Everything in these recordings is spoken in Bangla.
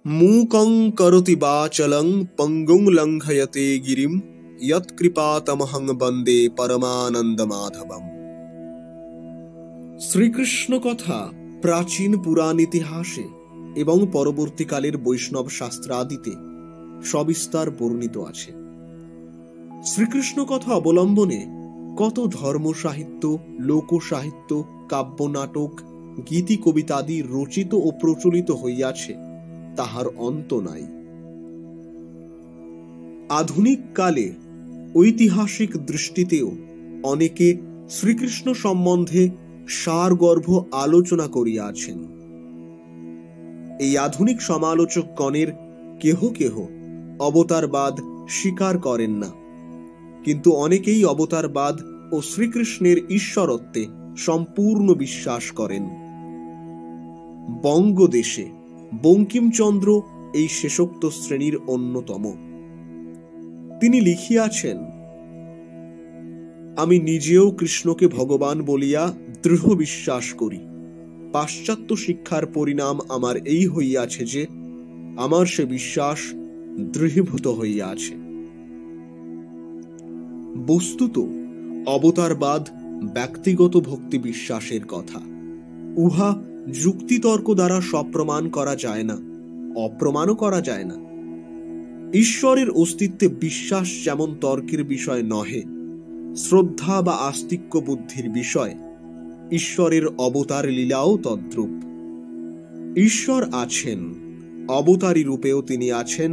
मूकं करोति वाचलं पंगुं लंघयते गिरिं यत्कृपातमहं वन्दे परमानन्दमाधवम्। শ্রীকৃষ্ণ কথা প্রাচীন পুরাণ ইতিহাসে এবং পরবর্তীকালের বৈষ্ণব শাস্ত্রাদিতে সবিস্তার বর্ণিত আছে। শ্রীকৃষ্ণ কথা অবলম্বনে কত ধর্ম সাহিত্য, লোক সাহিত্য, কাব্য, নাটক, গীতি, কবিতাদি রচিত ও প্রচলিত হইয়াছে, তাহার অন্ত নাই। আধুনিক কালে ঐতিহাসিক দৃষ্টিতেও অনেকে শ্রীকৃষ্ণ সম্বন্ধে সারগর্ভ আলোচনা করিয়াছেন। এই আধুনিক সমালোচকগণের কেহ কেহ অবতারবাদ স্বীকার করেন না, কিন্তু অনেকেই অবতারবাদ ও শ্রীকৃষ্ণের ঈশ্বরত্বে সম্পূর্ণ বিশ্বাস করেন। বঙ্গদেশে বঙ্কিমচন্দ্র এই শেষোক্ত শ্রেণীর অন্যতম। তিনি লিখিয়াছেন, আমি নিজেও কৃষ্ণকে ভগবান বলিয়া দৃঢ় বিশ্বাস করি। পাশ্চাত্য শিক্ষার পরিণাম আমার এই হইয়াছে যে আমার সে বিশ্বাস দৃঢ়ীভূত হইয়াছে। বস্তুত অবতারবাদ ব্যক্তিগত ভক্তি বিশ্বাসের কথা। উহা যুক্তিতর্ক দ্বারা সপ্রমাণ করা যায় না, অপ্রমাণও করা যায় না। ঈশ্বরের অস্তিত্বে বিশ্বাস যেমন তর্কের বিষয় নহে, শ্রদ্ধা বা আস্তিক্য বুদ্ধির বিষয়, ঈশ্বরের অবতার লীলাও তদ্রূপ। ঈশ্বর আছেন, অবতারী রূপেও তিনি আছেন,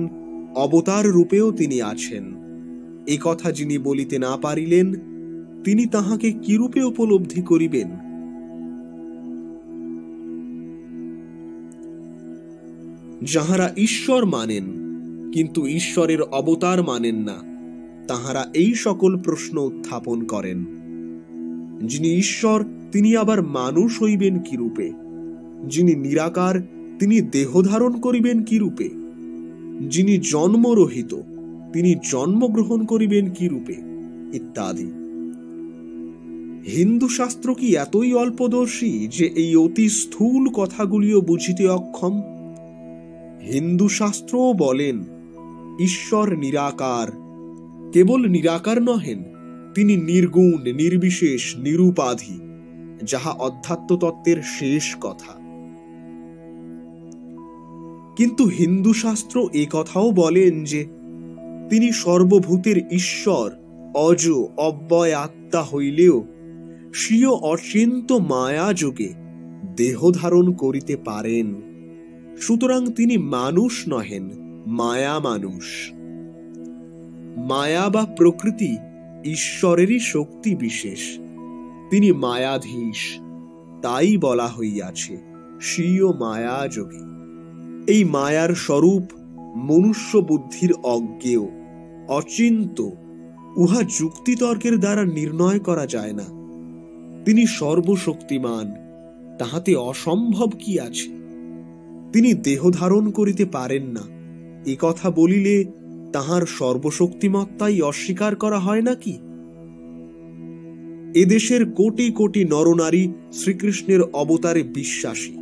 অবতার রূপেও তিনি আছেন। এ কথা যিনি বলিতে না পারিলেন, তিনি তাহাকে কিরূপে উপলব্ধি করিবেন? যাহারা ঈশ্বর মানেন কিন্তু ঈশ্বরের অবতার মানেন না, তাহারা এই সকল প্রশ্ন উত্থাপন করেন। যিনি ঈশ্বর তিনি আবার মানুষ হইবেন কিরূপে? যিনি নিরাকার তিনি দেহ ধারণ করিবেন কিরূপে? যিনি জন্মরহিত তিনি জন্মগ্রহণ করিবেন কিরূপে? ইত্যাদি। হিন্দু শাস্ত্র কি এতই অল্পদর্শী যে এই অতি স্থূল কথাগুলিও বুঝিতে অক্ষম? হিন্দু শাস্ত্রও বলেন ঈশ্বর নিরাকার। কেবল নিরাকার নহেন, তিনি নির্গুণ, নির্বিশেষ, নিরুপাধি, যাহা অধ্যাত্ম তত্ত্বের শেষ কথা। কিন্তু হিন্দু শাস্ত্র এ কথাও বলেন যে তিনি সর্বভূতের ঈশ্বর, অজ অব্যয় আত্মা হইলেও স্বীয় অচিন্ত মায়া যোগে দেহ ধারণ করিতে পারেন। সুতরাং তিনি মানুষ নহেন, মায়া মানুষ। মায়া বা প্রকৃতি ঈশ্বরেরই শক্তি বিশেষ, তিনি মায়াধীশ, তাই বলা হইয়াছে স্বীয় মায়া যোগে। এই মায়ার স্বরূপ মনুষ্য বুদ্ধির অজ্ঞেয়, অচিন্ত, উহা যুক্তিতর্কের দ্বারা নির্ণয় করা যায় না। তিনি সর্বশক্তিমান, তাহাতে অসম্ভব কি আছে? তিনি দেহ ধারণ করিতে পারেন না, এ কথা বলিলে তাহার সর্বশক্তিমত্তাই অস্বীকার করা হয় নাকি? এদেশের কোটি কোটি নরনারী শ্রীকৃষ্ণের অবতারে বিশ্বাসী,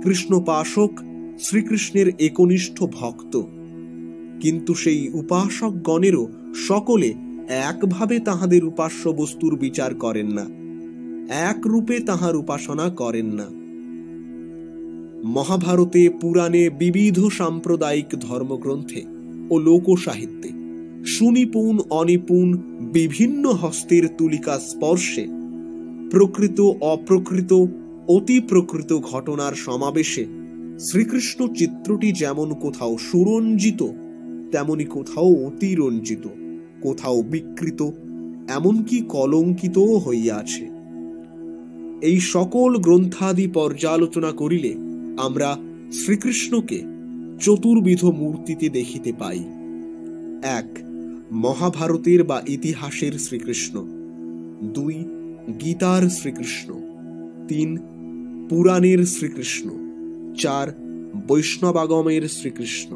কৃষ্ণোপাসক, শ্রীকৃষ্ণের একনিষ্ঠ ভক্ত। কিন্তু সেই উপাসকগণেরও সকলে একভাবে তাহাদের উপাস্য বস্তুর বিচার করেন না, এক রূপে তাহার উপাসনা করেন না। মহাভারতে, পুরাণে, বিবিধ সাম্প্রদায়িক ধর্মগ্রন্থে ও লোক সাহিত্যে সুনিপুণ অনিপুণ বিভিন্ন হস্তের তুলিকা স্পর্শে প্রকৃত অপ্রকৃত অতি প্রকৃত ঘটনার সমাবেশে শ্রীকৃষ্ণ চিত্রটি যেমন কোথাও সুরঞ্জিত, তেমনি কোথাও অতিরঞ্জিত, কোথাও বিকৃত, এমনকি কলঙ্কিতও হইয়াছে। এই সকল গ্রন্থাদি পর্যালোচনা করিলে আমরা শ্রীকৃষ্ণকে চতুর্বিধ মূর্তিতে দেখিতে পাই। ১. মহাভারতের বা ইতিহাসের শ্রীকৃষ্ণ। ২. গীতার শ্রীকৃষ্ণ। ৩. পুরাণের শ্রীকৃষ্ণ। ৪. বৈষ্ণবাগমের শ্রীকৃষ্ণ।